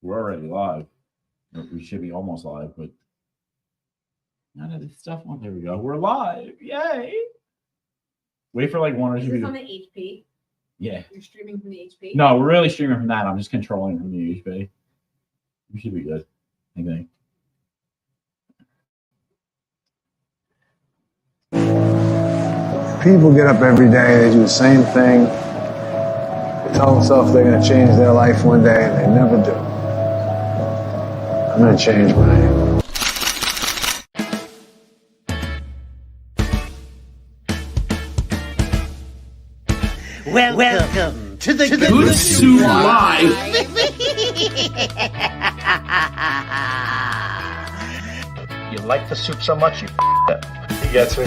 We're already live. We should be almost live, but none of this stuff on. There we go. We're live. Yay. Wait for like one or two. Is this on the HP? Yeah. You're streaming from the HP? No, we're really streaming from that. I'm just controlling from the HP. We should be good, I think. People get up every day, they do the same thing. They tell themselves they're going to change their life one day, and they never do. I'm going to change mine. Welcome to the Good Soup Live. You like the soup so much, you up. He gets me.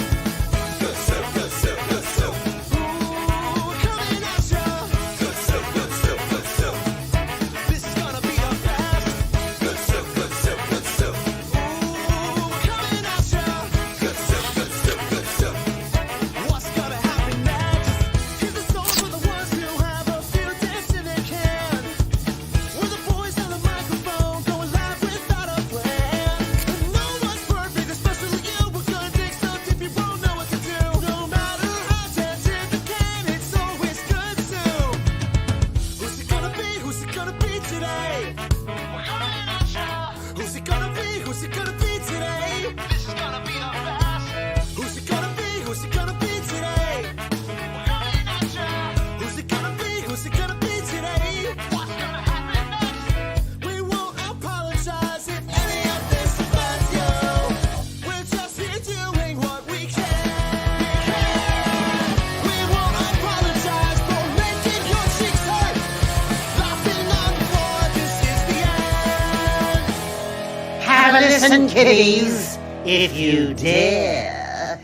Listen, kiddies, if you dare.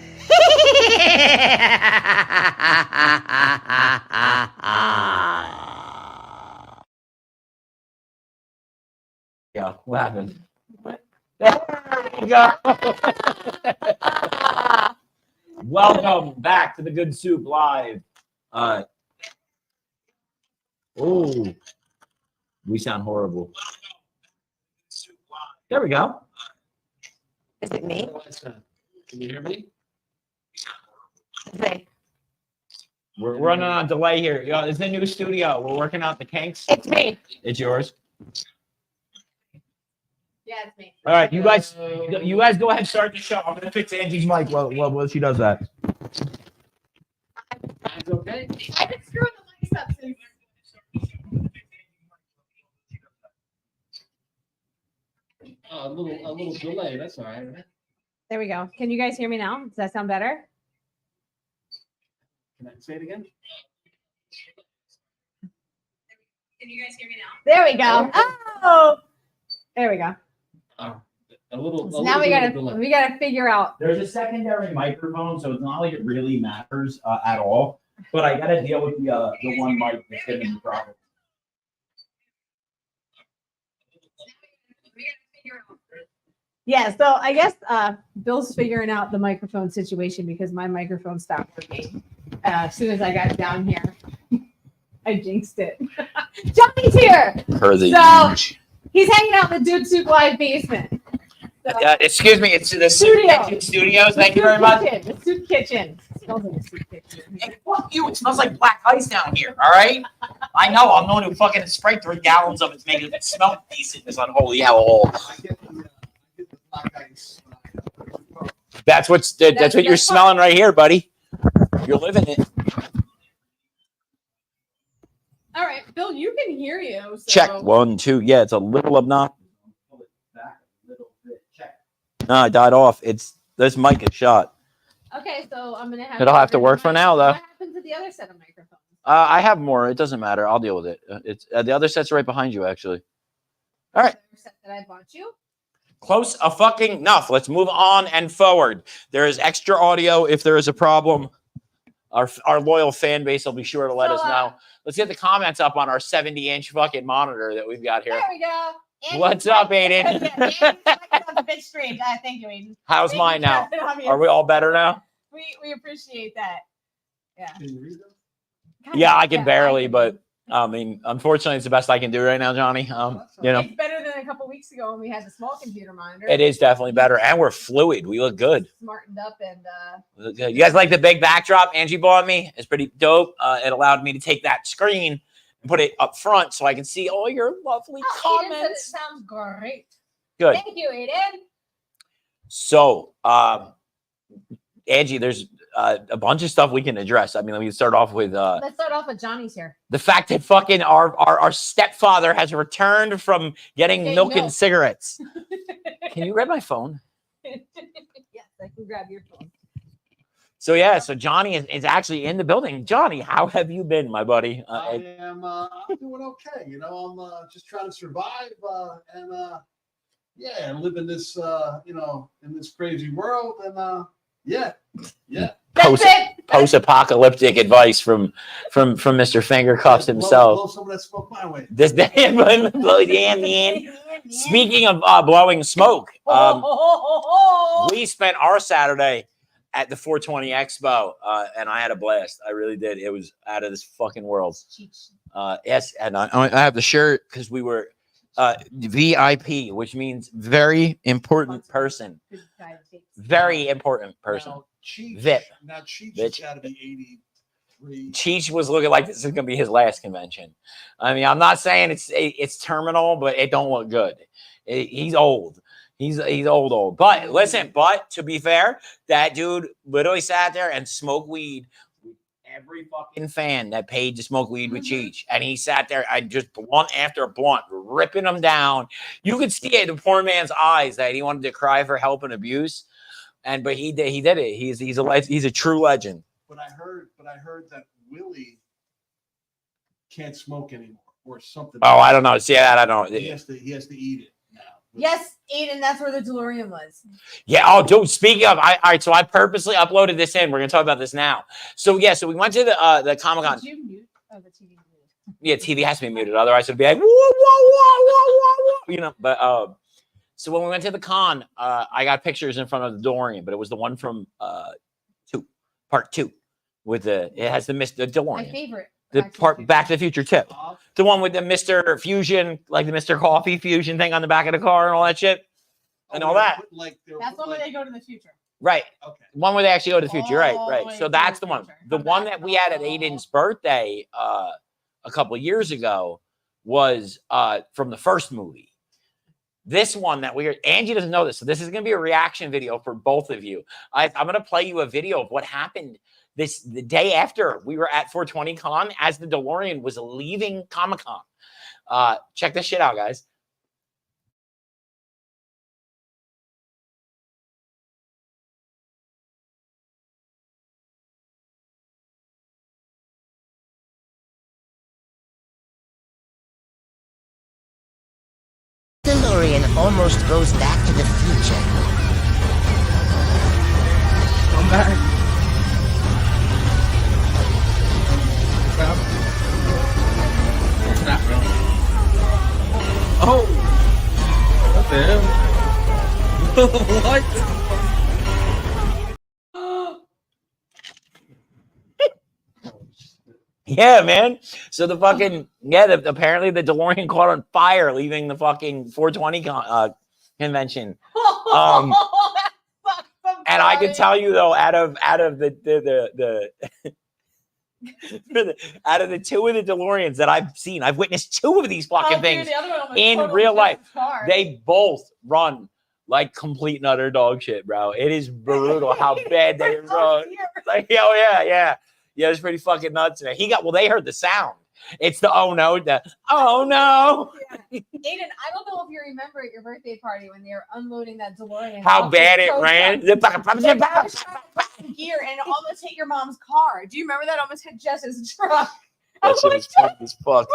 Yeah, what happened? There you go. Welcome back to the Good Soup Live. Oh, we sound horrible. There we go. Is it me? Can you hear me? We're running on delay here. Yo, it's a new studio. We're working out the kinks. It's me. It's yours. Yeah, it's me. All right, you guys go ahead and start the show. I'm gonna fix Angie's mic while she does that. It's okay. I've been screwing the mics up since. A little delay. That's all right. There we go. Can you guys hear me now? Does that sound better? Can I say it again? Can you guys hear me now? There we go. Oh, there we go. A little. So now we gotta figure out. There's a secondary microphone, so it's not like it really matters at all. But I gotta deal with the one mic that's giving me problems. Yeah, so I guess Bill's figuring out the microphone situation because my microphone stopped working as soon as I got down here. I jinxed it. Johnny's here. So he's hanging out in the Dude Soup Live basement. So, Excuse me, it's the Soup Studios. Thank you very much. The soup kitchen. It smells like a soup kitchen. Hey, fuck you! It smells like black ice down here. All right. I know. I'm the one who fucking sprayed 3 gallons of it to make it smell decent. This unholy hellhole. That's what you're smelling right here, buddy. You're living it. All right, Bill, you can hear you. So. Check 1, 2. Yeah, it's a little obnoxious. No, I died off. This mic is shot. Okay, so I'm gonna have. It'll have to work for now, though. What happened to the other set of microphones? I have more. It doesn't matter. I'll deal with it. It's the other set's right behind you, actually. All right. The set that I bought you. Close a fucking enough. Let's move on and forward. There is extra audio if there is a problem. Our loyal fan base will be sure to let us know. Let's get the comments up on our 70-inch fucking monitor that we've got here. There we go. Andy, What's up, Aiden? Andy's on the bit stream. Thank you, Aiden. How's Thank mine you, now? Captain Are we all better now? We appreciate that. Yeah. Can you read them? Yeah, I can barely, but I mean, unfortunately, it's the best I can do right now, Johnny. You know, It's better than a couple weeks ago when we had the small computer monitor. it is definitely better, and we're fluid. We look good. Smartened up and We look good. You guys like the big backdrop Angie bought me? It's pretty dope. It allowed me to take that screen and put it up front so I can see all your lovely Aiden said it comments. sounds great. Good. Thank you, Aiden. So, Angie, there's a bunch of stuff we can address. I mean, let me start off with Let's start off with Johnny's here. the fact that fucking our stepfather has returned from getting Getting milk and milk. cigarettes. Can you grab my phone? Yes, I can grab your phone. So yeah, so Johnny is actually in the building. Johnny, how have you been, my buddy? I'm doing okay. You know, I'm just trying to survive and yeah, and live in this you know, in this crazy world and yeah. Post- That's it. Post-apocalyptic advice from Mr. Fingercuffs himself. Blow some of that smoke my way. This damn man. Speaking of blowing smoke, we spent our Saturday at the 420 Expo, and I had a blast. I really did. It was out of this fucking world. Yes, and I have the shirt because we were VIP, which means very important person. Very important person. Now, Cheech, VIP. Now Cheech Bitch. has got to be 83. Cheech was looking like this is gonna be his last convention. I mean, I'm not saying it's terminal, but it don't look good. He's old. He's old. But listen, but to be fair, that dude literally sat there and smoked weed with every fucking fan that paid to smoke weed with Cheech. And he sat there and just blunt after blunt, ripping them down. You could see it in the poor man's eyes that he wanted to cry for help and abuse. But he did it. He's a true legend. But I heard that Willie can't smoke anymore or something. Oh, I don't know. See that? I don't. He has to eat it now. Yes, Aiden, that's where the DeLorean was. Yeah. Oh, dude. Speaking of, all right. So I purposely uploaded this in. We're gonna talk about this now. So yeah. So we went to the Comic-Con. Did you mute? Oh, the TV muted. Yeah, TV has to be muted. Otherwise, it'd be like whoa, whoa, whoa, whoa, whoa, whoa. You know. But so when we went to the con, I got pictures in front of the DeLorean, but it was the one from part 2, with it has the Mr. DeLorean. My favorite. The part Back to the Future 2. The one with the Mr. Fusion, like the Mr. Coffee Fusion thing on the back of the car and all that shit. And all that. That's one where they go to the future. Right. Okay. One where they actually go to the future. All the Right. way So to that's the the one. future. The Come one back. that we had at Aiden's birthday a couple of years ago was from the first movie. This one that Angie doesn't know this, so this is going to be a reaction video for both of you. I'm going to play you a video of what happened the day after we were at 420 Con as the DeLorean was leaving Comic-Con. Check this shit out, guys. DeLorean almost goes back to the future. Come back. It's not really. Oh! What the hell? What? Yeah, man. So the fucking apparently the DeLorean caught on fire leaving the fucking 420 convention. And I can tell you though, out of the out of the 2 of the DeLoreans that I've seen, I've witnessed 2 of these fucking things in real life. They both run like complete and utter dog shit, bro. It is brutal how bad they run. Like, oh yeah. Yeah, it's pretty fucking nuts. Man. They heard the sound. It's the oh no. Yeah. Aiden, I don't know if you remember at your birthday party when they were unloading that DeLorean. How bad it ran. Gear and it almost hit your mom's car. Do you remember that? Almost hit Jess's truck. That shit was funny as fuck.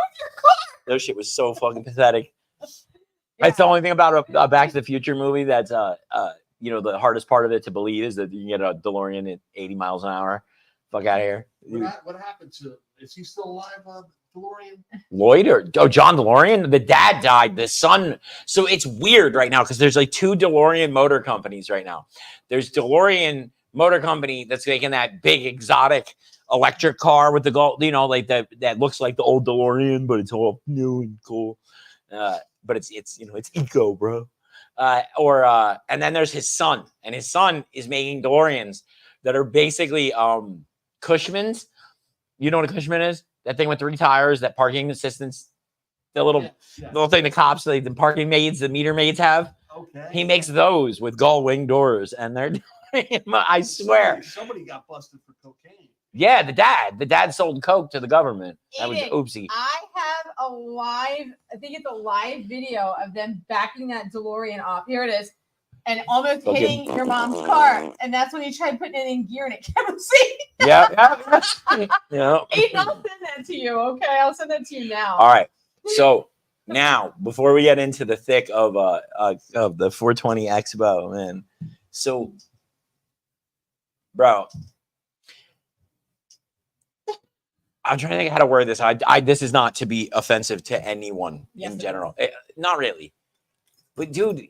That shit was so fucking pathetic. Yeah. That's the only thing about a Back to the Future movie that's the hardest part of it to believe is that you can get a DeLorean at 80 miles an hour. Fuck out of here. What happened to? Is he still alive, DeLorean? Lloyd John DeLorean? The dad died. The son. So it's weird right now because there's like 2 DeLorean motor companies right now. There's DeLorean Motor Company that's making that big exotic electric car with the gold, you know, like that looks like the old DeLorean, but it's all new and cool. But it's you know, it's eco, bro. And then there's his son, and his son is making DeLoreans that are basically Cushmans. You know what a Cushman is? That thing with 3 tires, that parking assistance, the little thing the cops, like the parking maids, the meter maids have. Okay. He makes those with gull wing doors, and they're I swear. Somebody got busted for cocaine. Yeah, the dad sold coke to the government. That was Aiden, oopsie. I have I think it's a live video of them backing that DeLorean off. Here it is. And almost Okay. hitting your mom's car. And that's when you tried putting it in gear and it kept see. Yeah. Aiden, I'll send that to you. Okay. I'll send that to you now. All right. So now, before we get into the thick of the 420 Expo, man. So, bro, I'm trying to think how to word this. This is not to be offensive to anyone in general. Not really. But dude,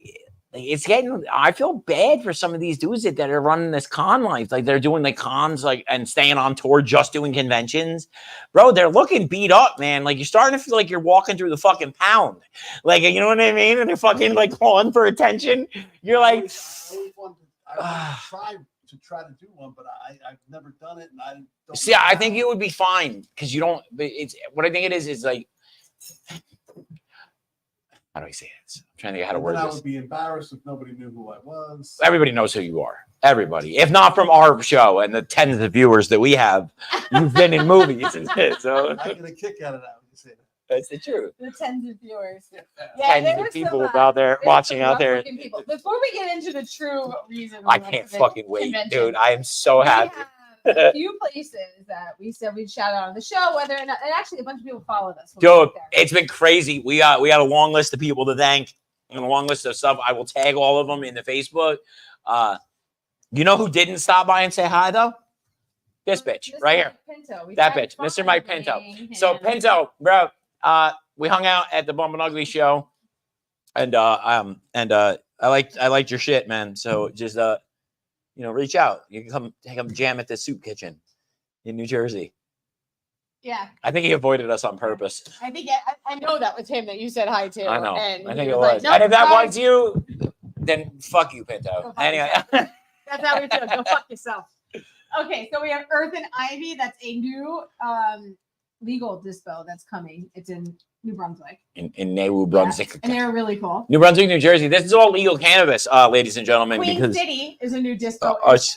it's getting, I feel bad for some of these dudes that are running this con life. Like they're doing like cons like and staying on tour, just doing conventions. Bro, they're looking beat up, man. Like you're starting to feel like you're walking through the fucking pound. Like, you know what I mean? And they're fucking like calling for attention. You're like, I tried to do one, but I've never done it, and I don't. See, I think you would be fine because you don't. But it's what I think it is like. How do I say it? I'm trying to think how to word I this. would be embarrassed if nobody knew who I was. Everybody knows who you are. Everybody, if not from our show and the tens of viewers that we have, you've been in movies and shit. So I get a kick out of that when you say that. that's the truth. The tens of viewers. Tens there of was people some, out there there's watching some out there. rough-looking people. Before we get into the true reason, I can't fucking wait, dude. I am so we happy. have a few places that we said we'd shout out on the show, whether or not, and actually a bunch of people followed us. Dude, it's been crazy. We got a long list of people to thank and a long list of stuff. I will tag all of them in the Facebook. You know who didn't stop by and say hi though? This bitch right here. Pinto. That bitch, Mr. Mike Pinto. So Pinto, bro, we hung out at the Bump and Ugly show, and I liked your shit, man. So just reach out. You can come jam at the soup kitchen in New Jersey. Yeah. I think he avoided us on purpose. I think I know that was him that you said hi to. I know. And I think he it like, was. "Nope, And if that sorry." was you, then fuck you, Pinto. Go fuck Anyway. That's how we feel. Go fuck yourself. Okay, so we have Earth and Ivy. That's a new legal dispo that's coming. It's in New Brunswick. In New Brunswick. And they're really cool. New Brunswick, New Jersey. This is all legal cannabis, ladies and gentlemen. Queen because City is a new dispo.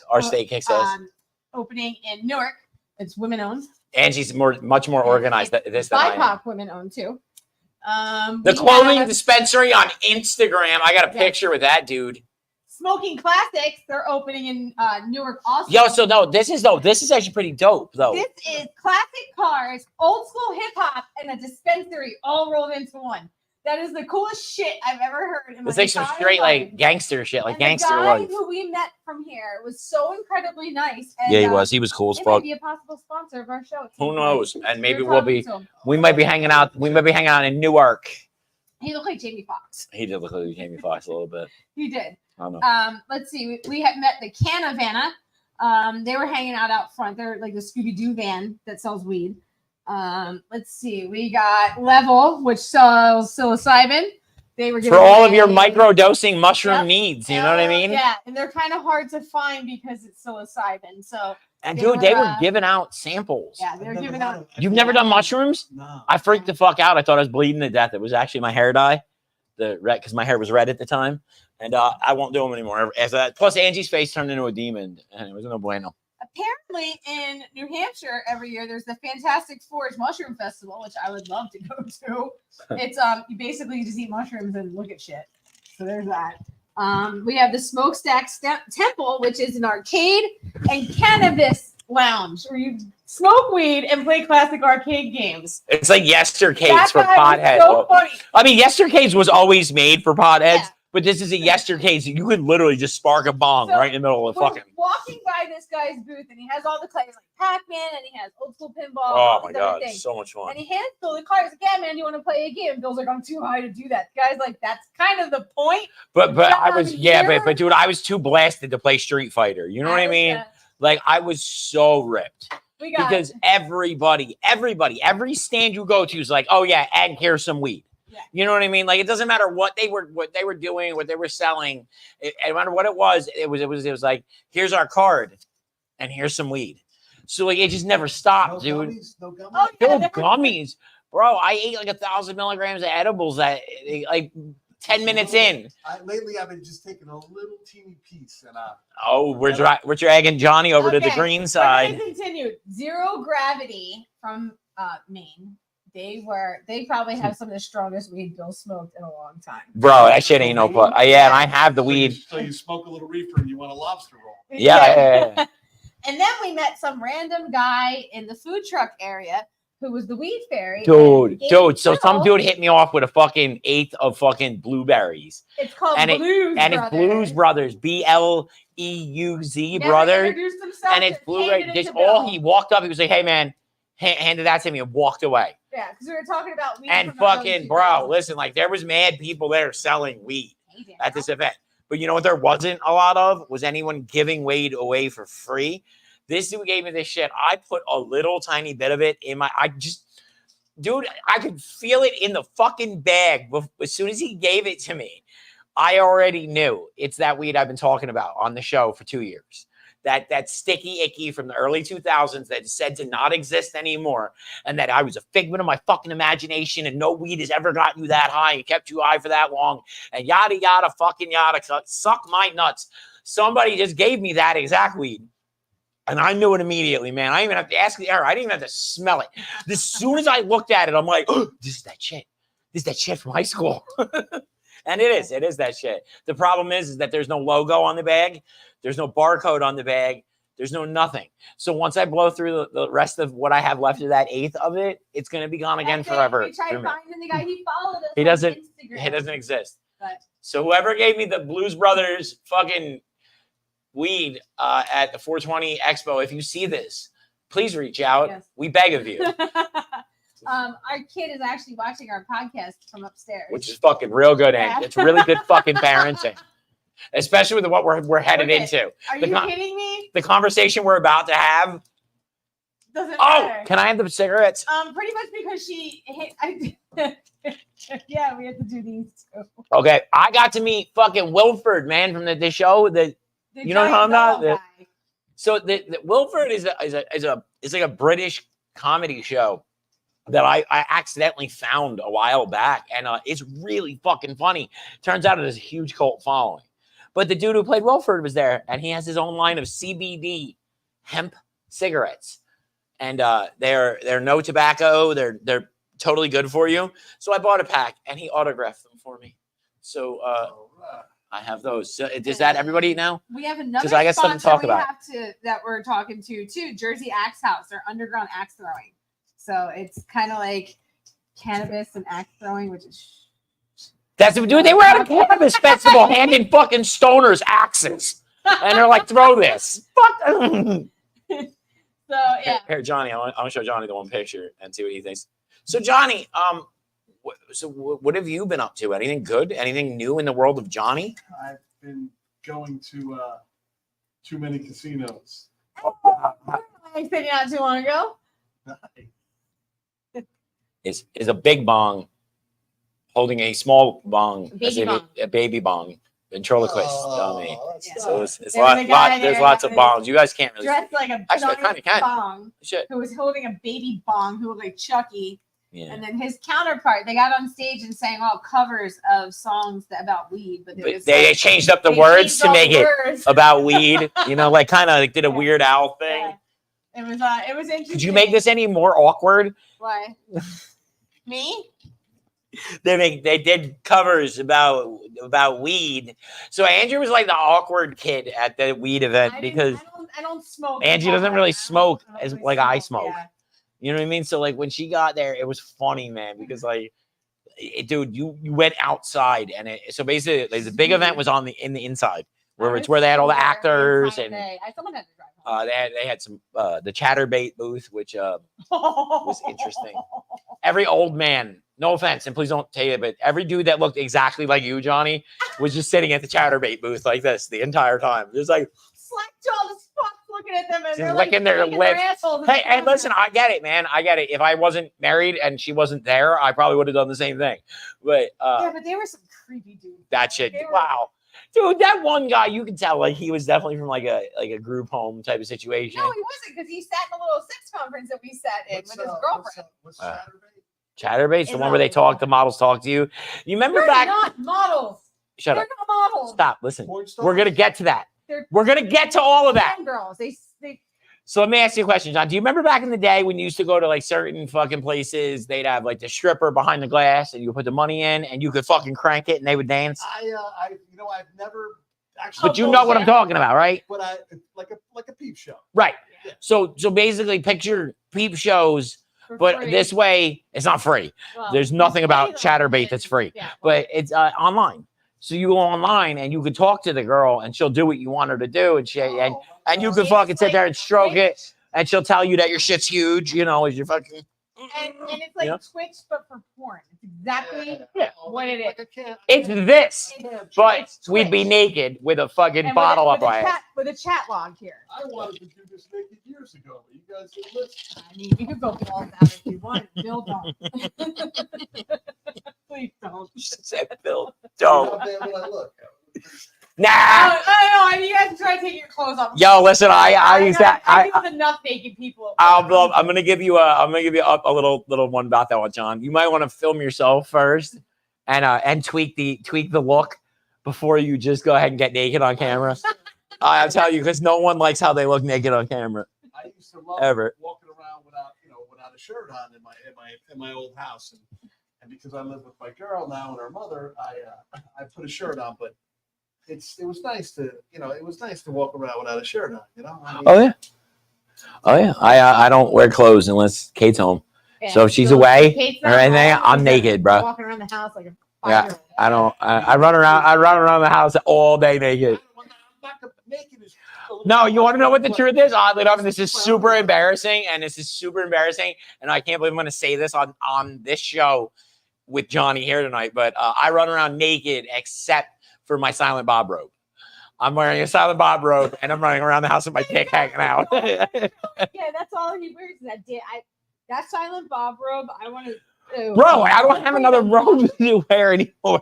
our state kicks ass. Opening in Newark. It's women owned. Angie's much more organized than this than I am. BIPOC women owned too. The clothing dispensary on Instagram. I got a picture with that dude. Smoking Classics. They're opening in Newark also. Yo, so this is actually pretty dope though. This is classic cars, old school hip hop, and a dispensary all rolled into one. That is the coolest shit I've ever heard in my It's like some entire straight life. like gangster shit, like And gangster the guy life. who we met from here was so incredibly nice. And, Yeah, he was. He was cool as He might fuck. be a possible sponsor of our show. Who knows? And maybe We're we'll be. talking to him. We might be hanging out. We might be hanging out in Newark. He looked like Jamie Foxx. He did look like Jamie Foxx a little bit. He did. I don't know. Let's see. We had met the Canavana. They were hanging out front. They're like the Scooby-Doo van that sells weed. Let's see. We got Level, which sells psilocybin. They were For all of your away- micro-dosing mushroom needs, you know what I mean? Yeah, and they're kind of hard to find because it's psilocybin. So And They dude, they were were, giving out samples. yeah, they're giving out. You've never done mushrooms? No. I freaked the fuck out. I thought I was bleeding to death. It was actually my hair dye, the red, because my hair was red at the time, and I won't do them anymore after that. Plus, Angie's face turned into a demon, and it was no bueno. Apparently, in New Hampshire every year, there's the Fantastic Forage Mushroom Festival, which I would love to go to. It's you basically just eat mushrooms and look at shit. So there's that. We have the Smokestack Temple, which is an arcade and cannabis lounge where you smoke weed and play classic arcade games. It's like Yestercades That for guy was potheads. so funny. I mean, Yestercades was always made for potheads, Yeah. but this is a Yestercades. You could literally just spark a bong So, right in the middle of the We're fucking. walking by this guy's booth, and he has all the clays like Pac-Man, and he has old school pinball. Oh and my all god, these other things. so much fun. And he hands Bill the card. He's like, "Yeah, man, you want to play a game?" Bill's like, "I'm too high to do that." The guy's like, "That's kind of the point." But I John, was you're- but dude, I was too blasted to play Street Fighter. You know what I mean? Like I was so ripped. We got because everybody, every stand you go to is like, oh yeah, and here's some weed. Yeah. You know what I mean? Like it doesn't matter what they were doing, what they were selling. No matter what it was like, here's our card, and here's some weed. So like it just never stopped, No dude. gummies, no gummies. Oh, No yeah. gummies, bro. I ate like 1,000 milligrams of edibles at like 10 minutes in. Lately, I've been just taking a little teeny piece, and Oh, we're dragging Johnny over to the Okay, green We're side. gonna continue. Zero Gravity from Maine. They probably have some of the strongest weed Bill smoked in a long time. Bro, that shit ain't no fun. Yeah, and I have the weed. So you smoke a little reefer and you want a lobster roll. Yeah. And then we met some random guy in the food truck area who was the weed fairy. Dude. and gave So some Bill- dude hit me off with a fucking eighth of fucking blueberries. It's called and Blues And Brothers. it's Blues Brothers. BLEUZ Never brother. introduced himself, And it's just blueberry. handed it This to all Bill. he walked up, he was like, hey man, handed that to me and walked away. Yeah, because we were talking about weed. And from the early fucking 2000s. bro, listen, like there was mad people there selling weed Hey, Dan. at this event. But you know what there wasn't a lot of? Was anyone giving weed away for free. This dude gave me this shit. I put a little tiny bit of it in my, dude, I could feel it in the fucking bag. As soon as he gave it to me, I already knew it's that weed I've been talking about on the show for 2 years. That sticky icky from the early 2000s that said to not exist anymore, and that I was a figment of my fucking imagination, and no weed has ever gotten you that high and kept you high for that long, and yada yada fucking yada. Suck my nuts. Somebody just gave me that exact weed. And I knew it immediately, man. I didn't even have to ask the error. I didn't even have to smell it. As soon as I looked at it, I'm like, oh, this is that shit. This is that shit from high school. And it is that shit. The problem is that there's no logo on the bag. There's no barcode on the bag. There's no nothing. So once I blow through the rest of what I have left of that eighth of it, it's going to be gone again That's it. forever. We tried finding the guy. He followed us. He on doesn't- Instagram. It doesn't exist. But So whoever gave me the Blues Brothers fucking weed at the 420 Expo, if you see this, please reach out. Yes. We beg of you. our kid is actually watching our podcast from upstairs. Which is fucking real good, and Yeah. it's really good fucking parenting, especially with what we're headed Okay. into. Are the you con- kidding me? The conversation we're about to have. Doesn't Oh, matter. can I have the cigarettes? Pretty much because she hit. Yeah, we have to do these too. Okay, I got to meet fucking Wilford, man, from the show. The You know giant how I'm not- doll guy. So the Wilford is like a British comedy show that I accidentally found a while back, and it's really fucking funny. Turns out it has a huge cult following. But the dude who played Wilford was there, and he has his own line of CBD hemp cigarettes, and they're no tobacco. They're totally good for you. So I bought a pack, and he autographed them for me. So All right. I have those. So is that everybody now? We have another 'Cause I got something to talk sponsor about. that we're talking to too. Jersey Axe House. They're underground axe throwing. So it's kind of like cannabis and axe throwing, which is That's what dude. They were at a cannabis festival handing fucking stoners axes, and they're like, "Throw this." Fuck. so yeah. Here, Johnny. I want to show Johnny the one picture and see what he thinks. So, Johnny, what have you been up to? Anything good? Anything new in the world of Johnny? I've been going to too many casinos. I said not too long ago. Is a big bong holding a small bong, Baby as if bong. a baby bong, ventriloquist Oh, dummy. that's Yeah. not- So it's There was a guy there's there lots that of was bongs. You guys can't really Dressed like a Actually, I kinda giant can. bong, shit. who was holding a baby bong, who looked like Chucky. Yeah. And then his counterpart, they got on stage and sang all covers of songs about weed, but it But was they like, changed up the they words changed to all make the it words. about weed. You know, like kind of like did a Yeah. Weird Al thing. Yeah. It was interesting. Could you make this any more awkward? Why? Me? They did covers about weed. So Andrew was like the awkward kid at the weed event because I don't smoke. Angie doesn't really smoke I don't as really like I smoke. Yeah. You know what I mean? So like when she got there, it was funny, man, because like, dude, you went outside and so basically like, the big event was in the inside where it's where they had all the actors and Someone had to drive home. they had some the Chatterbait booth, which was interesting. Every old man, no offense, and please don't take it, but every dude that looked exactly like you, Johnny, was just sitting at the Chatterbait booth like this the entire time. There's like Slack jaw as fuck, looking at them and She's they're like licking their lips. assholes. Hey, and listen, I get it, man. I get it. If I wasn't married and she wasn't there, I probably would have done the same thing. But Yeah, but they were some creepy dudes. that shit, They were- wow. Dude, that one guy, you can tell like he was definitely from like a group home type of situation. No, he wasn't because he sat in a little sex conference that we sat in with his girlfriend. What's Uh, Saturday? Chatterbaits, the one where they talk, the models talk to you. You remember They're back? not models. Shut They're up. not models. Stop. Listen. Porn stars? We're gonna get to that. They're We're gonna get to all of that. girls. They So let me ask you a question, John. Do you remember back in the day when you used to go to like certain fucking places? They'd have like the stripper behind the glass, and you would put the money in, and you could fucking crank it, and they would dance. I've never actually. But you know what I'm talking about, right? But like a peep show. Right. Yeah. So basically, picture peep shows, for but free. this way it's not free. Well, There's nothing about it's paid Chatterbait on that's it. free, Yeah. but it's online. So you go online and you could talk to the girl, and she'll do what you want her to do, and and you could It's fucking sit like there and stroke it, Twitch, and she'll tell you that your shit's huge, you know, as you're fucking. and it's like Yeah. Twitch, but for porn. It's exactly Yeah. what it is. Like I can't. It's this, It's but Twitch. we'd be naked with a fucking And bottle with up a our ass. chat, with a chat log here. I wanted to do this naked years ago, but you guys didn't listen. I mean, you could go balls out if you want. Bill don't. Please don't. Said Bill, You know don't. how bad would I look? Nah. I mean, you guys try to take your clothes off. Yo, listen, I used that. I deal with enough naked people. I'm gonna give you a little one about that one, John. You might want to film yourself first and tweak the look before you just go ahead and get naked on camera. I'll tell you, because no one likes how they look naked on camera. I used to love Ever. walking around without a shirt on in my old house, and because I live with my girl now and her mother, I put a shirt on, but it was nice to walk around without a shirt on, you know. I mean, Oh yeah. I don't wear clothes unless Kate's home. Yeah, So if she's away Kate's or not anything, home, I'm she's naked, bro. Walking around the house like a Yeah, 5-year-old. I don't. I run around the house all day naked. I'm not gonna naked is No, you want to know what the truth is? Oddly enough, and this is super embarrassing, and I can't believe I'm going to say this on this show with Johnny here tonight, but I run around naked except for my Silent Bob robe. I'm wearing a Silent Bob robe, and I'm running around the house with my dick hanging out. Yeah, that's all he wears. That Silent Bob robe. I want to. Bro, I don't have another robe to wear anymore.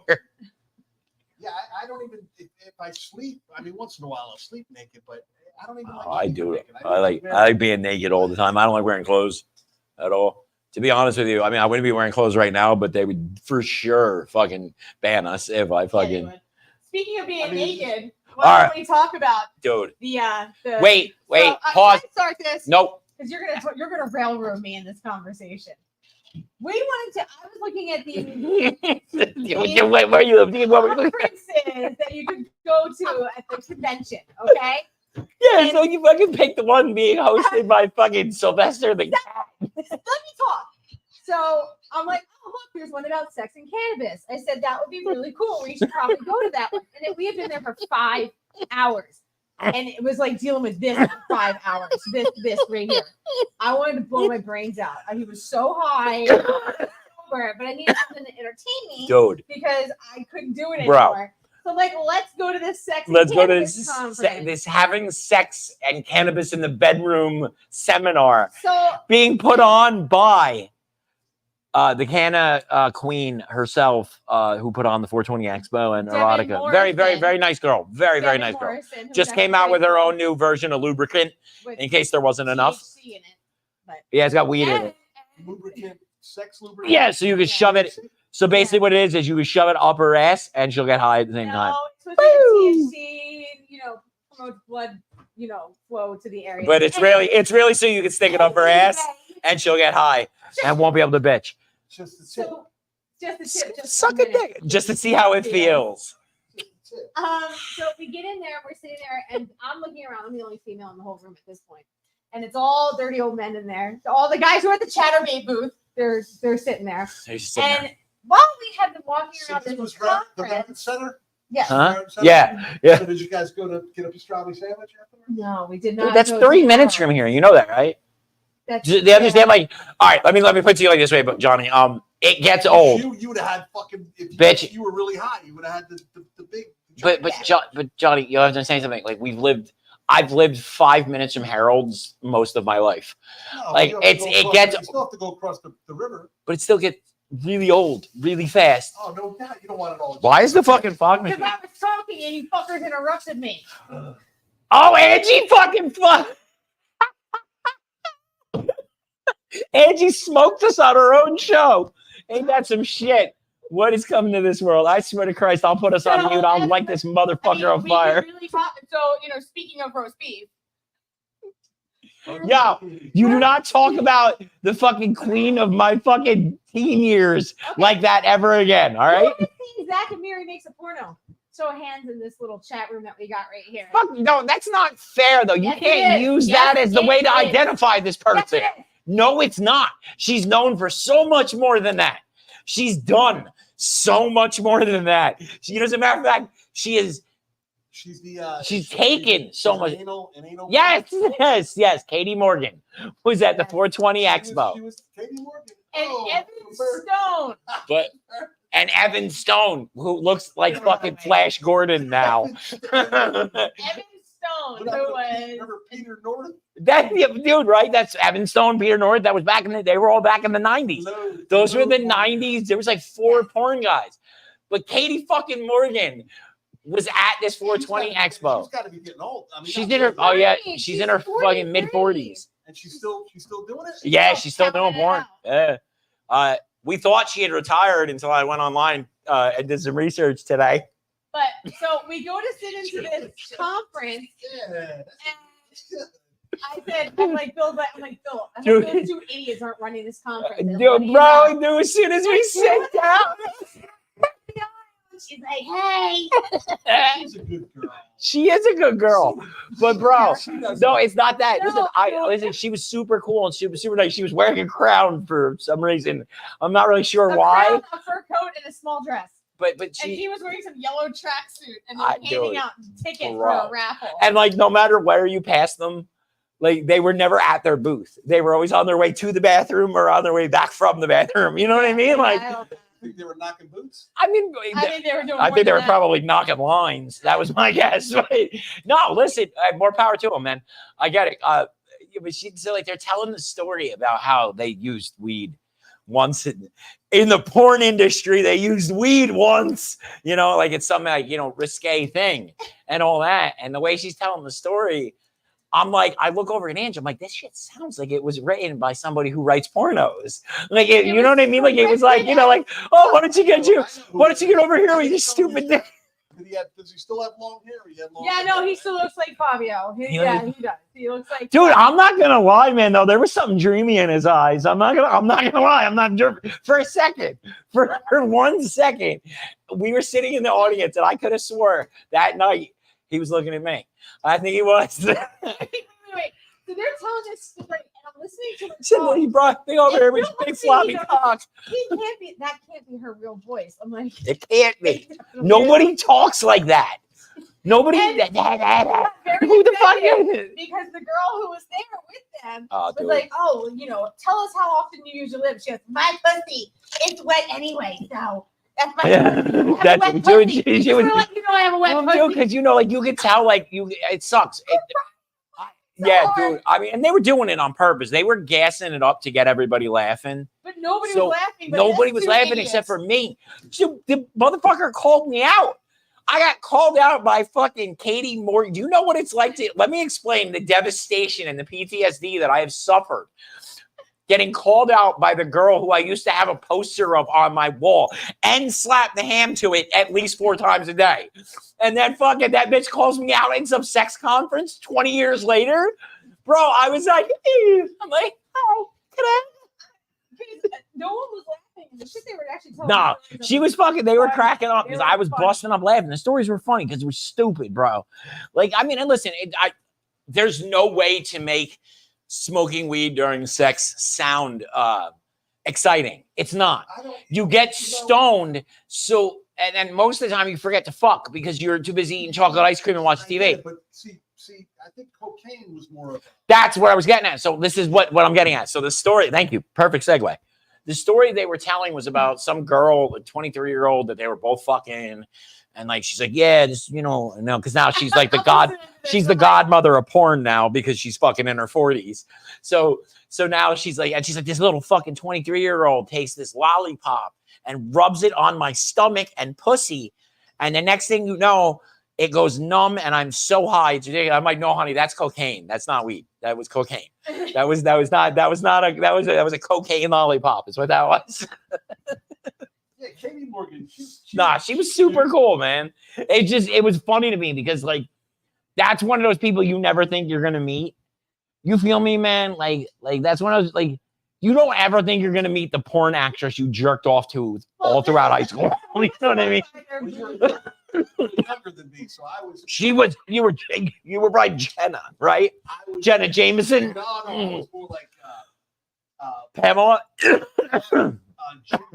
Yeah, I don't even if I sleep. I mean, once in a while I'll sleep naked, but I don't even. I do. Naked. I like being naked all the time. I don't like wearing clothes at all. To be honest with you, I mean, I wouldn't be wearing clothes right now, but they would for sure fucking ban us if I fucking. Anyway, speaking of being naked, All why right. don't we talk about Dude, the wait, So, pause. let's start this. Nope. Because you're gonna railroad me in this conversation. We wanted to. I was looking at the Where are you? What were you conferences that you could go to at the convention. Okay. Yeah, so you fucking picked the one being hosted by fucking Sylvester the Cat. Let me talk. So I'm like, oh look, here's one about sex and cannabis. I said that would be really cool. We should probably go to that one. And we had been there for 5 hours, and it was like dealing with this for 5 hours. This right here. I wanted to blow my brains out. He was so high, but I needed something to entertain me, Dude, because I couldn't do it Bro. anymore. So I'm like, let's go to this sex. and let's go to cannabis this conference. this having sex and cannabis in the bedroom seminar So being put on by the Canna queen herself, who put on the 420 Expo and Devin Erotica. Very, very, Morrison. very nice girl. Very, very Devin nice girl. Morrison, who's Just came out actually with her own new version of lubricant with in case there wasn't enough. THC in it. Yeah, it's got weed in it. lubricant, sex lubricant. Yeah, so you can shove it. So basically, what it is you can shove it up her ass and she'll get high at the same time. No, it's supposed to be THC, promote blood, flow to the area. But it's really so you can stick it up her ass and she'll get high and won't be able to bitch. Just the tip. So, just a tip, just Suck for a minute. dick just to see how it feels. Just the tip. So we get in there, we're sitting there, and I'm looking around. I'm the only female in the whole room at this point, and it's all dirty old men in there. All the guys who are at the Chatterbait booth, they're sitting there. And while we had them walking So around this this was the Rabbit conference, Center. yeah. Huh? Center? Yeah, yeah. So did you guys go to get a pastrami sandwich afterwards? No, we did not. Dude, that's go to 3 the minutes bar. from here. You know that, right? That's, Do they understand? Like, all right, let me put it to you like this way, but Johnny, it gets old. You would have had fucking Bitch. you were really high. You would have had the big. But Johnny, you have to understand something. Like I've lived 5 minutes from Harold's most of my life. No, Like, you have to it's- go it across- gets- You still have to go across the river. But it still gets really old, really fast. Oh no, doubt you don't want it all. Why is the fucking fog Because machine? I was talking and you fuckers interrupted me. Oh, Angie fucking fuck. Angie smoked us on her own show. Ain't that some shit? What is coming to this world? I swear to Christ, I'll put us on mute. I'll light this motherfucker on fire. Really so, speaking of roast beef. Yo, you do not talk about the fucking queen of my fucking teen years like that ever again, all right? Who has seen Zach and Miri makes a porno? Show of hands in this little chat room that we got right here. Fuck, no, that's not fair, though. You Yes, it can't is. use Yes, that as the it way to is. identify this Yes, person. it is. No, it's not. She's known for so much more than that. She's done so much more than that. As a matter of fact, she is. She's taken so much. Yes. Katie Morgan was at the 420 Expo. She was Katie Morgan. And Evan Stone. And Evan Stone, who looks like fucking Flash Gordon now. Evan Stone, who was. Remember Peter North? That dude, right? That's Evan Stone, Peter North. That was back in they were all back in the 90s. Those were the 90s. There was like 4 porn guys. But Katie fucking Morgan was at this 420 Expo. She's got to be getting old. I mean, She's not in her old, oh yeah, She's she's in her 43. fucking mid 40s. And she's still doing it. Yeah, she's still doing Tapping it porn. out. Yeah. We thought she had retired until I went online and did some research today. But so we go to sit into this conference. Yeah. I said, I'm like, Bill, I hope Dude. those 2 idiots aren't running this conference. And Dude, letting you bro, know. as soon as we sit down, She's like, hey. She's a good girl. she is a good girl. But bro, She does no, it's not that. Listen, No. listen, she was super cool and she was super nice. She was wearing a crown for some reason. I'm not really sure A why. crown, a fur coat, and a small dress. But And she he was wearing some yellow tracksuit and then Dude. handing out tickets for Bro. a raffle. and like no matter where you pass them, like they were never at their booth. They were always on their way to the bathroom or on their way back from the bathroom. You know what I mean? Like, I think they were knocking boots? I mean, think they were doing. I more think they than were that. probably knocking lines. That was my guess. Right? No, listen, more power to them, man. I get it. But so like they're telling the story about how they used weed once in the porn industry. They used weed once, like it's some like risque thing and all that. And the way she's telling the story, I'm like, I look over at Angie. I'm like, this shit sounds like it was written by somebody who writes pornos. Like, you know what I mean? Like, it was like, like, oh, why don't you get over here with your stupid dick? Does he still have long hair? He had long Yeah, hair. no, he still looks like Fabio. He does. He looks like. Dude, I'm not gonna lie, man. Though there was something dreamy in his eyes. I'm not gonna lie. I'm not for a second. For 1 second, we were sitting in the audience, and I could have swore that night he was looking at me. I think he was. Wait. So they're telling this story, and I'm listening to the So he brought me over here with his big floppy cock. That can't be her real voice. I'm like, It can't be. Nobody talks like that. Nobody. And- Who very the fuck excited is it? because the girl who was there with them Oh, was dude. like, oh, tell us how often you use your lips. She goes, my pussy, it's wet anyway, so that's my Yeah, pussy. that's Wet dude. pussy. She Just was. wanna let you know I have a wet pussy. Because like you could tell, like it sucks. Yeah, dude. I mean, and they were doing it on purpose. They were gassing it up to get everybody laughing. But nobody So, was laughing. But Nobody that's was two laughing idiots. except for me. So the motherfucker called me out. I got called out by fucking Katie Morgan. Do you know what it's like to? Let me explain the devastation and the PTSD that I have suffered. Getting called out by the girl who I used to have a poster of on my wall and slap the ham to it at least 4 times a day. And then fucking that bitch calls me out in some sex conference 20 years later. Bro, I was like, I'm like, hi, can I? No one was laughing. The shit they were actually telling. Nah, stories she of- was fucking, they were cracking up because They were I was funny. busting up laughing. The stories were funny because they were stupid, bro. Like, I mean, and listen, there's no way to make smoking weed during sex sound exciting. It's not. You get stoned, so and most of the time you forget to fuck because you're too busy eating chocolate ice cream and watching TV. But see, I think cocaine was more of. That's where I was getting at. So this is what I'm getting at. So the story, thank you. Perfect segue. the story they were telling was about some girl, a 23-year-old, that they were both fucking, and like she's like, yeah, this, no, because now she's like she's the godmother of porn now because she's fucking in her 40s. So now she's like this little fucking 23-year-old takes this lollipop and rubs it on my stomach and pussy, and the next thing you know, it goes numb and I'm so high. It's ridiculous. I'm like, no, honey, that's cocaine. That's not weed. That was cocaine. That was a cocaine lollipop. Is what that was. Yeah, Katie Morgan. She was super cool, man. It was funny to me because like that's one of those people you never think you're gonna meet. You feel me, man? Like that's one of those like you don't ever think you're gonna meet the porn actress you jerked off to all throughout high school. You know what I mean? Younger than me, so I was. You were right, Jenna, right? Jenna Jameson. No, I was more like Pamela. Ginger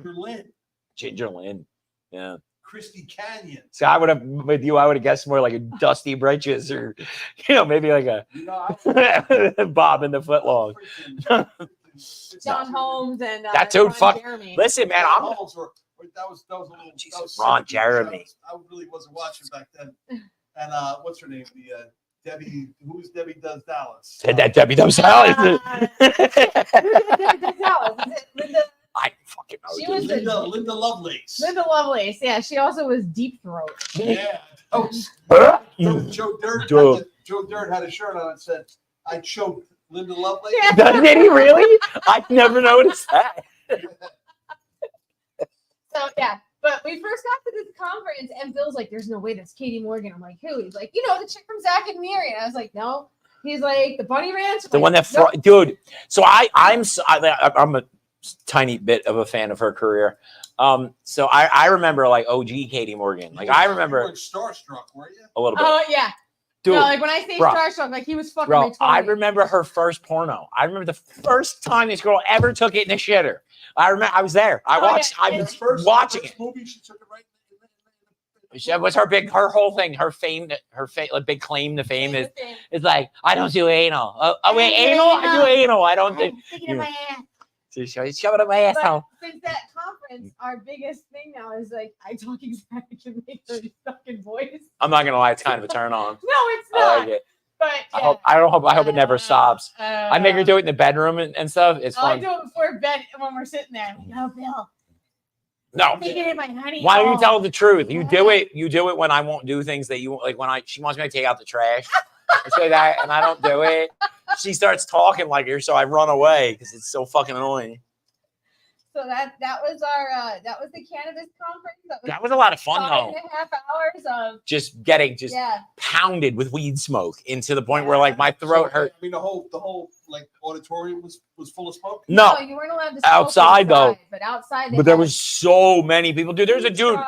Lynn. Ginger Lynn. Yeah. Christy Canyon. So I would have guessed more like a Dusty Bridges or, maybe like a Bob in the Footlong. John Holmes and that dude. Ron Jeremy. Listen, man, that was a little. Jesus, Ron Jeremy. I really wasn't watching back then. And what's her name? The Debbie. Who's Debbie Does Dallas? That Debbie Does Dallas. Debbie Does Dallas. Linda. I fucking know. She was Linda Lovelace. Linda Lovelace. Yeah, she also was Deep Throat. Yeah. Joe Dirt. Joe Dirt had a shirt on it that said, "I choked Linda Lovelace." Yeah. Did he really? I never noticed that. So yeah, but we first got to this conference, and Bill's like, "There's no way that's Katie Morgan." I'm like, "Who?" He's like, "The chick from Zack and Miri." And I was like, "No." He's like, "The Bunny Ranch." The one that, nope. Dude. So I'm a tiny bit of a fan of her career. So I remember like OG Katie Morgan. Like I remember. You were starstruck, were you? A little bit. Oh yeah. Dude, no, like when I say starstruck, like he was fucking. Bro, I remember her first porno. I remember the first time this girl ever took it in the shitter. I remember I was there. I was watching it. Movie, she took it right. It was her whole thing, her big claim to fame is like, I don't do anal. Wait, anal? I do anal. I don't do. Shove it up my asshole. Since that conference, our biggest thing now is like I talk exactly to make her fucking voice. I'm not gonna lie, it's kind of a turn on. No, it's not. I like it. But yeah. I hope it never stops. I make her do it in the bedroom and stuff. It's fun. I do it before bed when we're sitting there. No, Bill. No. Take it in my honey. Why don't you tell the truth? You do it when I won't do things that you like. When she wants me to take out the trash, I say that, and I don't do it. She starts talking like her, so I run away because it's so fucking annoying. So that was our that was the cannabis conference. That was a lot of fun though. 5.5 hours of just getting pounded with weed smoke into the point where like my throat hurt. I mean the whole like auditorium was full of smoke. No, you weren't allowed to smoke outside though. But outside, but there was so many people. Dude, there's a dude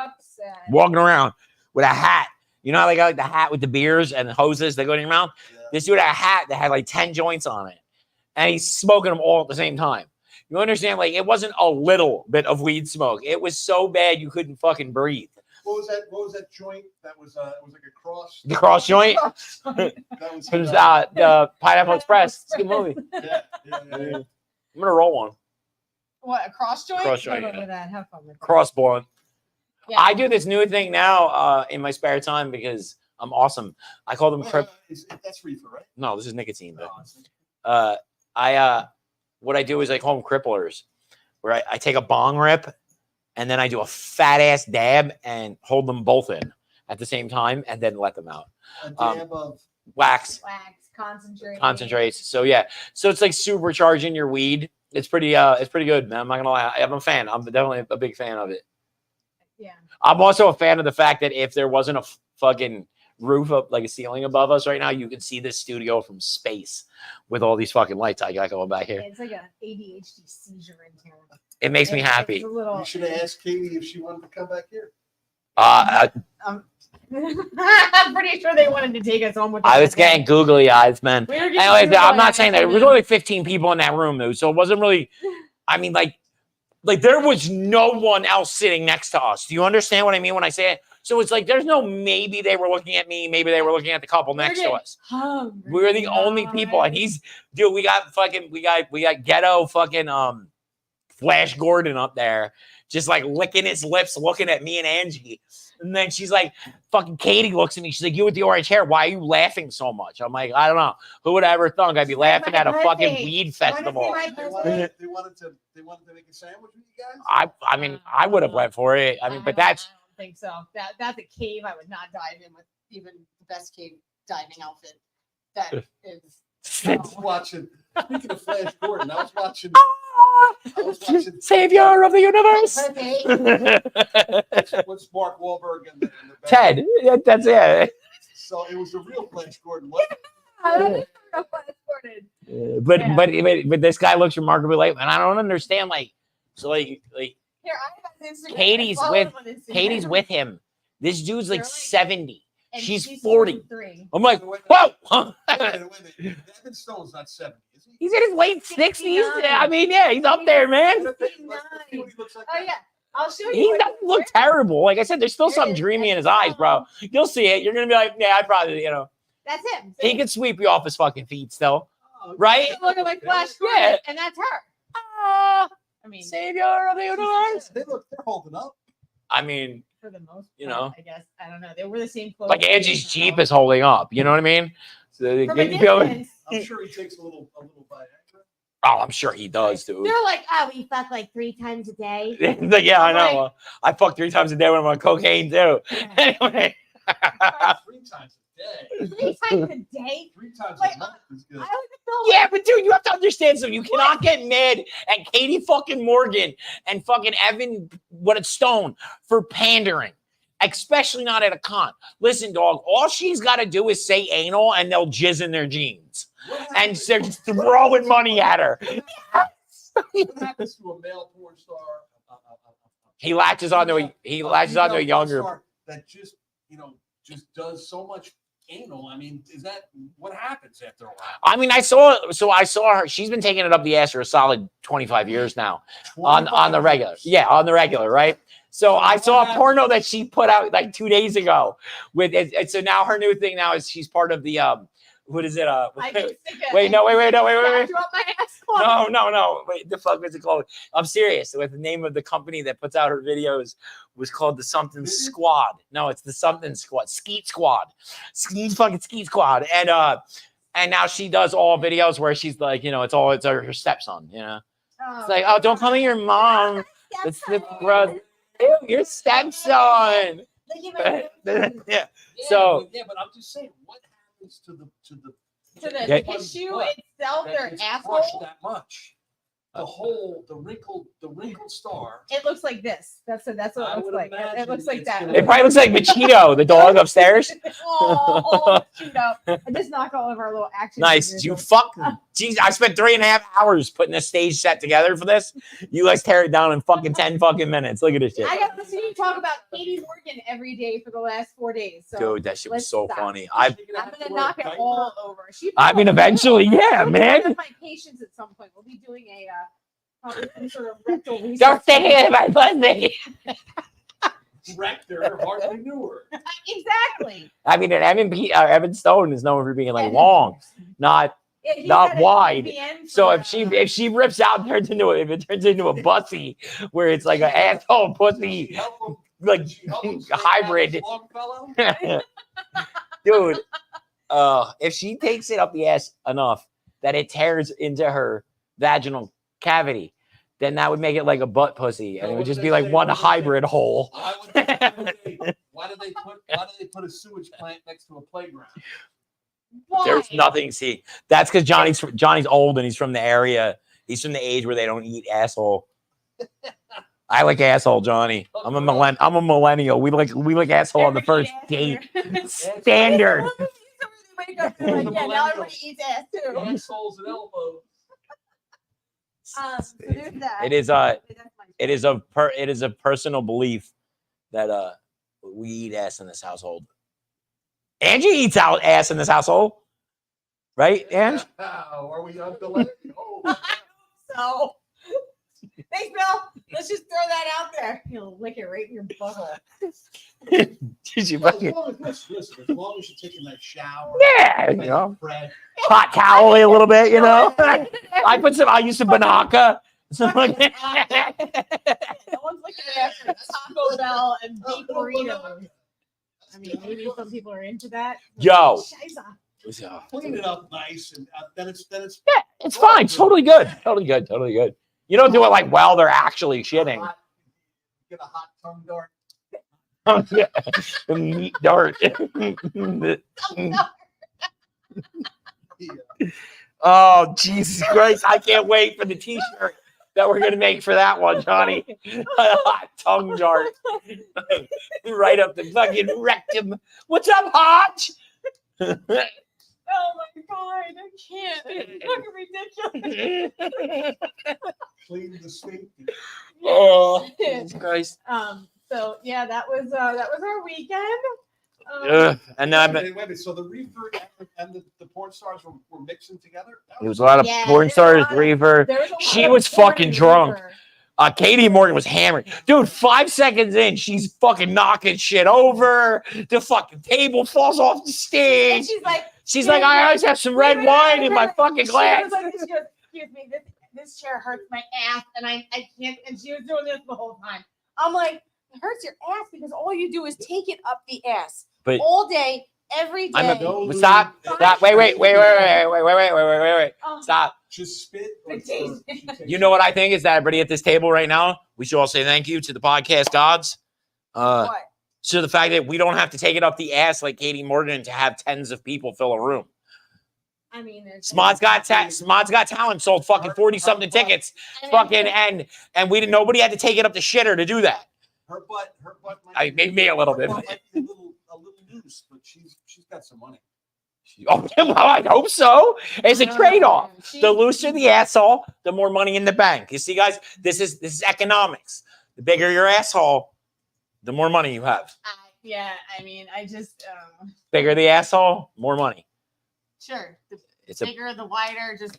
walking around with a hat. You know how they got like the hat with the beers and the hoses that go in your mouth? Yeah. This dude had a hat that had like 10 joints on it. And he's smoking them all at the same time. You understand? Like, it wasn't a little bit of weed smoke. It was so bad you couldn't fucking breathe. What was that joint? That was it was like a cross. The cross joint? That was the Pineapple Express. It's a good movie. Yeah. I'm gonna roll one. What, a cross joint? Cross joint. Have fun with that. Cross blunt. Yeah. I do this new thing now in my spare time because I'm awesome. I call them that's reefer, right? No, this is nicotine. But, what I do is I call them cripplers, where I take a bong rip and then I do a fat ass dab and hold them both in at the same time and then let them out. A dab of wax concentrates. So yeah, so it's like supercharging your weed. It's pretty good, man. I'm not gonna lie. I'm a fan. I'm definitely a big fan of it. Yeah. I'm also a fan of the fact that if there wasn't a fucking roof up like a ceiling above us right now, you can see this studio from space with all these fucking lights I got going back here. It's like an ADHD seizure in here. It makes me happy. You should have asked Katie if she wanted to come back here. I'm pretty sure they wanted to take us home with us. I was getting googly eyes, man. Anyways, I'm not saying that. There was only 15 people in that room, though, so it wasn't really. I mean, like there was no one else sitting next to us. Do you understand what I mean when I say it? So it's like there's no maybe they were looking at me, maybe they were looking at the couple next to us. We were the only people, and we got ghetto fucking Flash Gordon up there, just like licking his lips, looking at me and Angie. And then she's like, fucking Katie looks at me. She's like, you with the orange hair, why are you laughing so much? I'm like, I don't know. Who would ever thunk I'd be laughing at a fucking weed festival? They wanted to make a sandwich with you guys. I mean, I would have went for it. I mean, but that's. I don't think so. That's a cave I would not dive in with, even the best cave diving outfit. That is. I was watching. Speaking of Flash Gordon, I was watching Savior of the universe. What's Mark Wahlberg and the Ted. That's it. So it was the real Flash Gordon. But this guy looks remarkably late, and I don't understand. Like, so like Here, I have Instagram. Katie's with him. This dude's like They're like- 70. And She's 40. 43. I'm like, Wait, whoa. wait a minute. Evan Stone's not 70, is he? He's in his late 60s. 69. I mean, yeah, he's up there, man. Let's see what he looks like Oh now. yeah, I'll show you. He what- doesn't look terrible. Like I said, there's still There something it is. dreamy in his eyes, bro. You'll see it. You're gonna be like, yeah, I probably, That's him. he can sweep you off his fucking feet still, Oh, right? Looking like Flash Yeah. Gordon, and that's her. I mean, Savior of the universe. they're holding up. I mean, for the most, You part, know. I guess I don't know. They were the same clothes. like Angie's Jeep is holding up. You know what I mean? So From a you feel- distance, I'm sure he takes a little Viagra. oh, I'm sure he does, dude. They're like, oh, we fuck like 3 times a day. Like, yeah, I know. I fuck 3 times a day when I'm on cocaine too. Anyway. 3 times a day. 3 times a day. 3 times Like, a month is good. I would feel Yeah, but dude, you have to understand something. You cannot get mad at Katie fucking Morgan and fucking Evan Stone for pandering, especially not at a con. Listen, dog, all she's got to do is say anal and they'll jizz in their jeans. And they're just throwing money at her. What happens to a male porn star? He latches onto a female porn younger. star that just does so much anal. I mean, is that what happens after a while? I mean, I saw her. She's been taking it up the ass for a solid 25 years now on the regular. Yeah, on the regular, right? So I saw a porno that she put out like 2 days ago with it. And so now her new thing now is she's part of the what is it? Wait, no, wait. You up my ass. No. Wait, the fuck was it called? I'm serious. With the name of the company that puts out her videos was called the Something Squad. No, it's the Something Squad. Skeet Squad. Skeet Squad. And now she does all videos where she's like, it's her stepson, It's like, oh, don't call me your mom. It's the brother. Ew, your stepson. Yeah. So but I'm just saying, what happens to the the tissue itself, their asshole. that much? The wrinkled star. It looks like this. That's what it I looks would like. It imagine looks like it's that. gonna- it probably looks like Machito, the dog upstairs. Oh, shoot up. I just knock all of our little action. Nice. figures You off. fuck. Jeez, I spent 3.5 hours putting a stage set together for this. You guys tear it down in fucking 10 fucking minutes. Look at this shit. I got to listen to you talk about Katie Morgan every day for the last 4 days. So Dude, that shit was let's so stop. funny. I'm gonna knock it all over. I mean, eventually, yeah, man. My patients at some point. We'll be doing a probably some sort of rectal research. Don't say it, my pussy. Rector hardly knew her. Exactly. I mean, and Evan Stone is known for being like long, not Yeah, he's not got a wide. VPN So for, if she rips out and if it turns into a bussy where it's like an asshole pussy like hybrid. Dude, if she takes it up the ass enough that it tears into her vaginal cavity, then that would make it like a butt pussy, and it would just be like one hybrid hole. Why do they put a sewage plant next to a playground? why? There's nothing. See, that's because Johnny's old and he's from the area. He's from the age where they don't eat asshole. I like asshole, Johnny. I'm a millennial. We like asshole on the first date. Standard. Wake up and like, yeah, now everybody eats ass too. Assholes and elbows. So there's that. It is a personal belief that we eat ass in this household. Angie eats out ass in this household, right, Ange? How are we on delay? Oh, So thanks, Bill. Let's just throw that out there. You'll lick it right in your butthole. Did you fucking? as long as you're taking that shower. Yeah, bread. hot towel a little bit, I use some Banaka. So like, No one's looking after Taco Bell and beef burritos. I mean, maybe some people are into that. Yo. Shiza. Clean it up nice, and then it's Yeah, it's fine. It's totally good. Totally good. Totally good. You don't do it like while they're actually shitting. Get a hot tongue dart. The meat dart. Oh, Jesus Christ. I can't wait for the t-shirt that we're going to make for that one, Johnny. A hot tongue dart. Right up the fucking rectum. What's up, Hodge? Oh my God, I can't. It's fucking ridiculous. Clean the sink. Oh, Jesus Christ. So yeah, that was our weekend. And then Wait a minute, so the reefer and the porn stars were mixing together? it was a lot of Yeah, porn there's a stars, lot of- reefer. There was a lot She of was porn fucking and drunk. reefer. Katie Morgan was hammered. Dude, 5 seconds in, she's fucking knocking shit over. The fucking table falls off the And stage. she's like, I always have some red wine in my fucking glass. She was like, excuse me, this chair hurts my ass, and I can't. And she was doing this the whole time. I'm like, it hurts your ass because all you do is take it up the ass But all day, every day. Stop. Wait. Oh, Stop. Just spit. You know what I think is that everybody at this table right now, we should all say thank you to the podcast gods. what? So the fact that we don't have to take it up the ass like Katie Morgan to have tens of people fill a room. I mean, Smod's Got Talent sold fucking 40-something tickets. Fucking and nobody had to take it up the shitter to do that. Her butt I made me a little bit. might be a little loose, but she's got some money. Oh, well, I hope so. It's a trade-off. She- The looser the asshole, the more money in the bank. You see, guys, this is economics. The bigger your asshole, the more money you have. Yeah, I mean, I just Bigger the asshole, more money. sure. The It's a. bigger, the wider. Just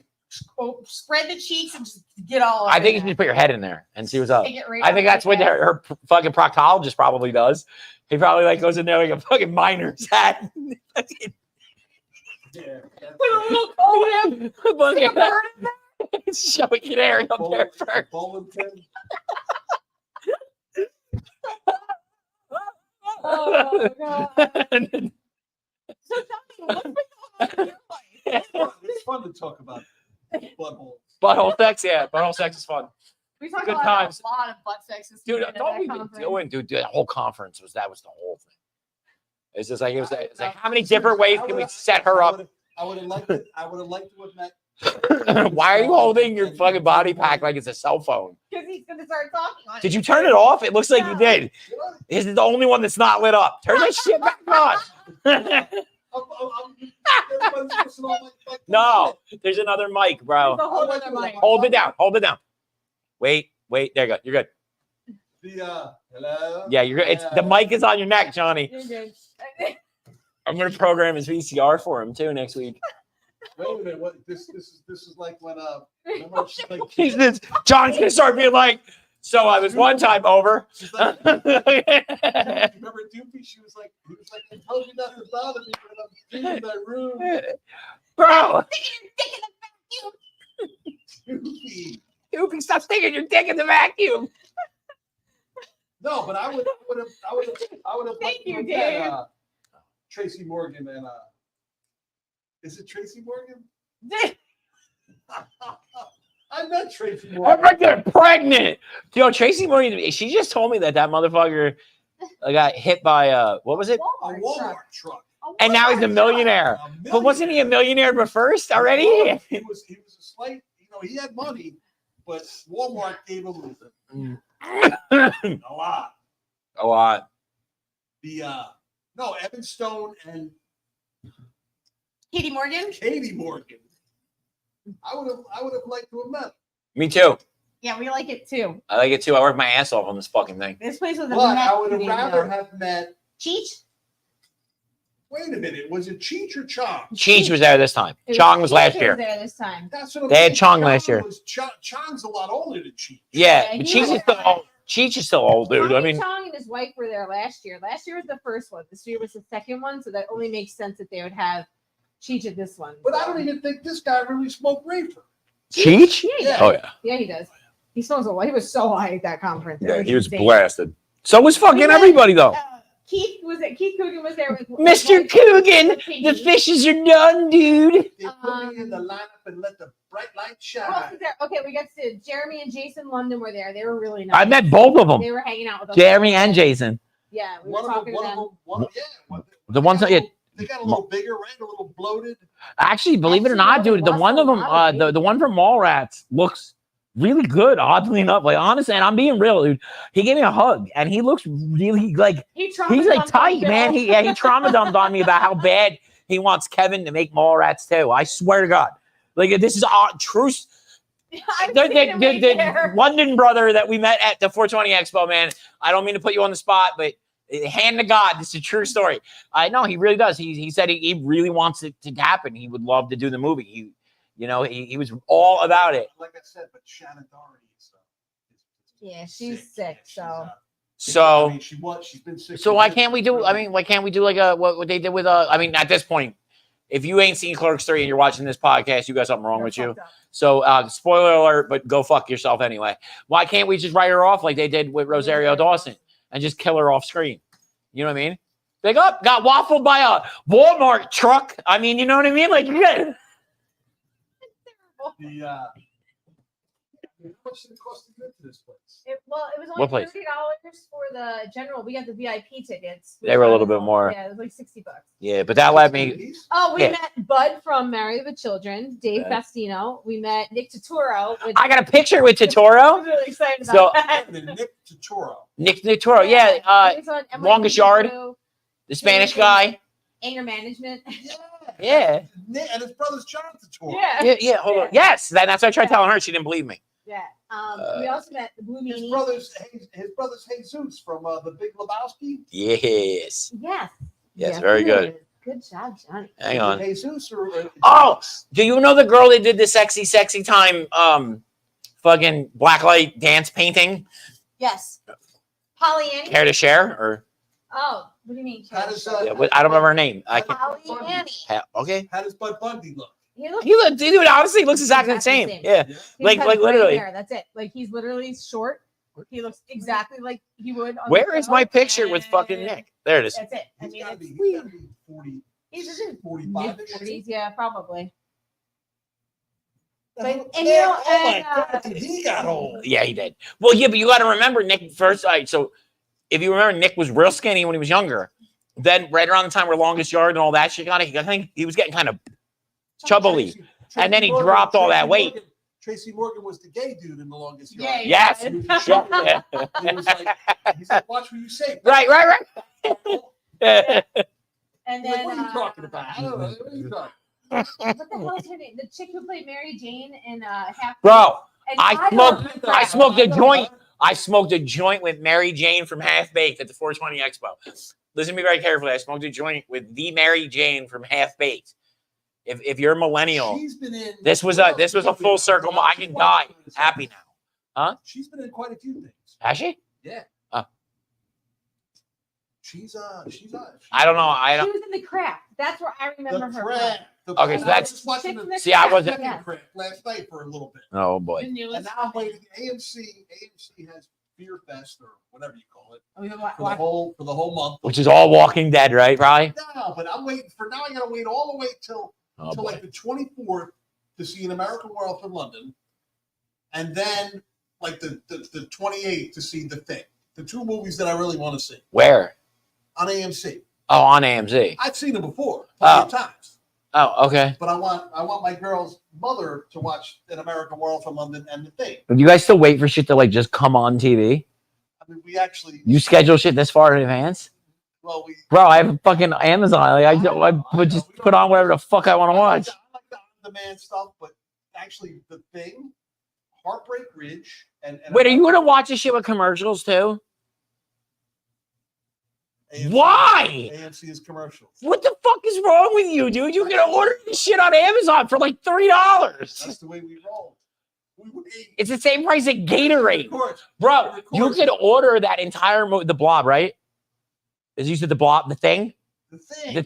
spread the cheeks and just get all. I over think you that. should put your head in there and see what's up. Take it right I think off that's the what ass. her fucking proctologist probably does. He probably like goes in there like a fucking miner's hat. Yeah. With a little comb. Stick a bird in there. Showing canary up there first. Bowling pin. Oh God. So tell me, what's been going on in your life? It's fun to talk about buttholes. Butthole sex, yeah. Butthole sex is fun. We talked Good about times. a lot of butt sex this Dude, weekend at don't that we be conference. doing, dude, that whole conference was the whole thing. It's just like, it's like how many different ways can we set her up? I would have liked to have met. Why are you holding your fucking body pack like it's a cell phone? Because he's gonna start talking on Did you turn it off? It looks like you did. You know, This is the only one that's not lit up. Turn that shit back on. everybody's listening on my No, there's another mic, bro. The whole other mic. Hold it down. Hold it down. Wait. There you go. You're good. The hello. Yeah, you're good. It's the mic is on your neck, Johnny. You're good. I'm gonna program his VCR for him too next week. Wait a minute. What this is like when remember she's like, John's gonna start being like, so I was one time over. she's like, remember Doopy? He was like, I told you not to bother me when I'm in my room. Bro, Doopy. Doopy, stop sticking your dick in the vacuum. No, but I would have. Thank you, met, Dave. Tracy Morgan and is it Tracy Morgan? I met Tracy I'm Morgan. right there, pregnant. Yo, Tracy Morgan, she just told me that motherfucker got hit by what was it? A Walmart truck. And now he's a millionaire. But wasn't he a millionaire first already? He was a slight. He had money, but Walmart gave him a lot. A lot. The Evan Stone and Katie Morgan. Katie Morgan. I would have liked to have met. Me too. Yeah, we like it too. I like it too. I work my ass off on this fucking thing. This place was a But mess I would have today, rather though. have met. Cheech. Wait a minute. Was it Cheech or Chong? Cheech was there this time. It was Chong was Cheech last who year. there this time. That's what I'm They had saying. Chong last year. Chong's a lot older than Cheech. Yeah, Yeah, but he Cheech was is still old. Cheech is still old, dude. I Tommy mean, Chong and his wife were there last year. Last year was the first one. This year was the second one, so that only makes sense that they would have Cheech at this one. But I don't even think this guy really smoked reefer. Cheech? Yeah. Oh yeah. Yeah, he does. He smokes a lot. He was so high at that conference. It Yeah, he was insane. blasted. So was fucking We met, everybody though. Keith Coogan was there with Mr. Coogan, the fishes are done, dude. They put me in the lineup and let the bright light Who else shine. was there? Okay, we got to Jeremy and Jason London were there. They were really nice. I met both of them, They were hanging out with us. Jeremy and Jason. Yeah, we One were of talking them, to them. The ones that they got a little bigger, right? A little bloated. actually, believe it or not, Actually, dude, the one of them, the one from Mallrats looks really good. Oddly enough, like honestly, and I'm being real, dude. He gave me a hug, and he looks really like he's like tight, man. He trauma dumped on me about how bad he wants Kevin to make Mallrats too. I swear to God, like this is true. The London brother that we met at the 420 Expo, man. I don't mean to put you on the spot, but hand to God, this is a true story. I know he really does. He said he really wants it to happen. He would love to do the movie. He was all about it. Like I said, but Shannon Doherty is Yeah, she's sick. So So she's been sick. So why can't we do? I mean, why can't we do like what they did with I mean, at this point, if you ain't seen Clerks 3 and you're watching this podcast, you got something wrong with you. So spoiler alert, but go fuck yourself anyway. Why can't we just write her off like they did with Rosario Dawson and just kill her off screen? You know what I mean? Big up, got waffled by a Walmart truck. I mean, you know what I mean? Like, yeah. How much did it cost to get to this place? it was What only place? $30 for the general. We got the VIP tickets. They were a little bit more. Yeah, it was like $60. Yeah, but that let me. Oh, we Yeah. met Bud from Married with Children, Dave Okay. Fastino. We met Nick Turturro. I got a picture with I Totoro. was really excited about So- that. Nick Turturro. Nick Totoro, yeah. He was on Emily Longest Yard. Blue, The Spanish guy. Anger Management. Yeah. Nick and his brother's John Turturro. Yeah. Hold on. Yes, that's what I tried telling her. She didn't believe me. Yeah. We also met the Blue His Meanie. brother's Jesus from the Big Lebowski. Yes. Yes. Yes, very good. Good job, Johnny. Hang on. Jesus or Oh, do you know the girl that did the sexy time fucking blacklight dance painting? Yes. Pollyanny. Care to share? Or Oh, what do you mean? How does I don't remember her name. I can't. Pollyanny. Okay. How does Bud Bundy look? Dude, honestly, looks exactly the same. Yeah. He Like has gray literally. hair, that's it. Like he's literally short. He looks exactly like he would. On Where the is show, my picture with fucking and Nick? There it is. That's it. I He's mean, gotta it's be, weird. 40, He's in 45 mid 40s, yeah, probably. But, and you know, and, God, he got old. Yeah, he did. Well, yeah, but you got to remember Nick first. So if you remember, Nick was real skinny when he was younger. Then right around the time where Longest Yard and all that shit got it, I think he was getting kind of chubbly. And then he dropped all that weight. Tracy Morgan was the gay dude in The Longest Yard. Yeah, Yes. yeah. Yeah. He was like, he's like, watch what you say. Right. And Like, then what are you talking about? I don't know. What are you talking what the hell is her name? The chick who played Mary Jane in Half. Bro, And I love smoked her. I smoked a joint. I smoked a joint with Mary Jane from Half Baked at the 420 Expo. Listen to me very carefully. I smoked a joint with the Mary Jane from Half Baked. If you're a millennial, She's been in. this was a full circle. I can die happy now. Huh? She's been in quite a few things. Has she? Yeah. Oh. She's I don't know. I She don't. was in The Craft. That's where I remember her. From. Okay, so that's- just watching the See, I wasn't- second Craft last night for a little bit. Oh boy. The newest. And now I'm waiting. AMC has Beer Fest or whatever you call it We for the watched- whole month. Which is all Walking Dead, right? Probably. No, but I'm waiting for now. I gotta wait all the way till Oh boy. like the 24th to see An American Werewolf in London, and then like the 28th to see The Thing. The two movies that I really want to see Where? on AMC. Oh, on AMC. I've seen them before plenty of times, Oh, okay. but I want my girl's mother to watch An American Werewolf in London and The Thing. Do you guys still wait for shit to like just come on TV? I mean, we actually You schedule shit this far in advance? well we Bro, I have a fucking Amazon. Like, I would just put on whatever the fuck I want to watch. I like the on-demand stuff, but actually The Thing, Heartbreak Ridge, and Wait, are you gonna watch this shit with commercials too? AMC, Why? AMC is commercials. What the fuck is wrong with you, dude? You can order this shit on Amazon for like $3. That's the way we roll. We wait. It's the same price as Gatorade. Of course. Bro, you could order that entire the Blob, right? As you said, the Blob, the Thing? The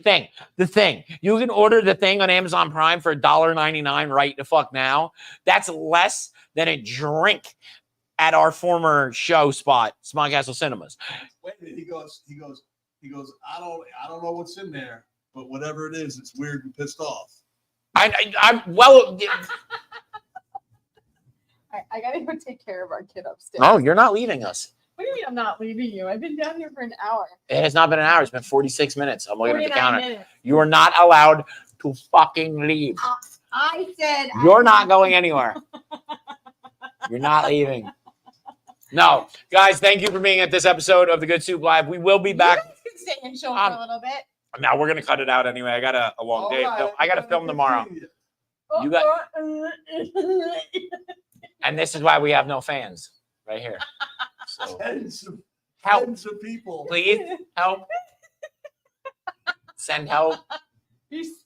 Thing. You can order The Thing on Amazon Prime for $1.99 right the fuck now. That's less than a drink at our former show spot, Smog Castle Cinemas. Wait a minute. He goes. I don't know what's in there, but whatever it is, it's weird and pissed off. I'm well. I gotta go take care of our kid upstairs. No, you're not leaving us. What do you mean I'm not leaving you? I've been down here for an hour. It has not been an hour. It's been 46 minutes. I'm looking at the 49 counter. minutes. You are not allowed to fucking leave. I said You're not going anywhere. You're not leaving. No, guys, thank you for being at this episode of the Good Soup Live. We will be back. You guys can stay and chill for a little bit. Now we're gonna cut it out anyway. I got a long day. I got to film tomorrow. You got, and this is why we have no fans right here. So help, Tens of people. please help. Send help. Peace.